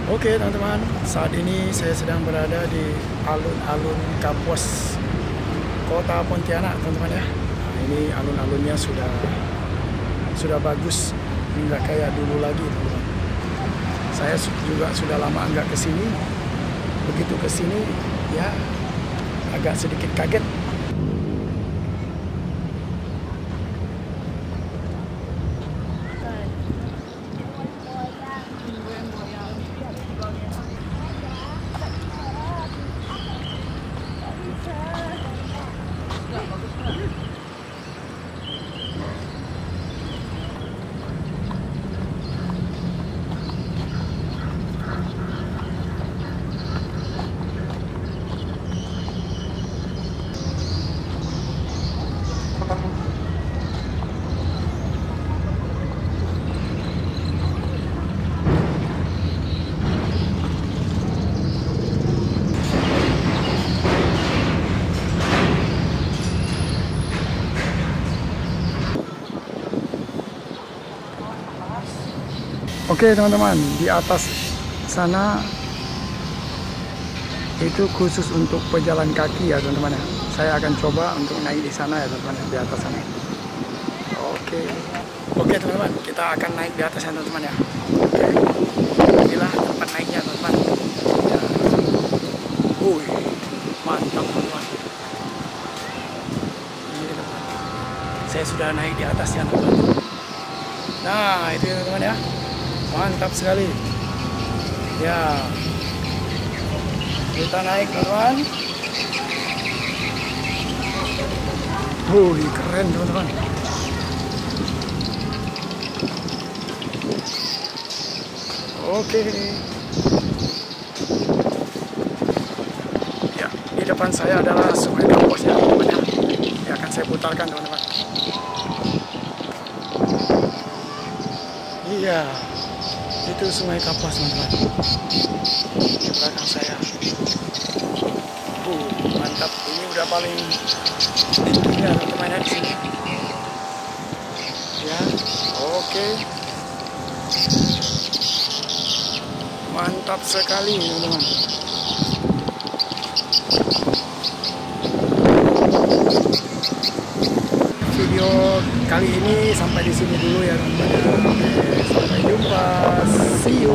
Oke teman-teman, saat ini saya sedang berada di alun-alun Kapuas, Kota Pontianak teman-teman ya. Nah, ini alun-alunnya sudah bagus, nggak kayak dulu lagi teman-teman. Saya juga sudah lama nggak kesini. Begitu kesini ya agak sedikit kaget. Oke teman-teman, di atas sana itu khusus untuk pejalan kaki ya teman-teman ya. Saya akan coba untuk naik di sana ya teman-teman, di atas sana. Oke teman-teman, kita akan naik di atas sana teman-teman ya. Inilah tempat naiknya teman-teman. Ya. Mantap teman-teman. Ini teman-teman. Saya sudah naik di atasnya teman-teman. Nah itu ya teman-teman ya. Mantap sekali ya, kita naik teman-teman. Keren teman-teman. Oke ya, di depan saya adalah Sungai Kapuas ya teman-teman ya. Akan saya putarkan teman-teman. Iya, itu Sungai Kapuas teman-teman di belakang saya. Mantap, ini udah paling tingginya teman-teman ya di sini ya. Oke, mantap sekali teman-teman. Video kali ini sampai di sini dulu ya teman-teman. Sampai jumpa, see you.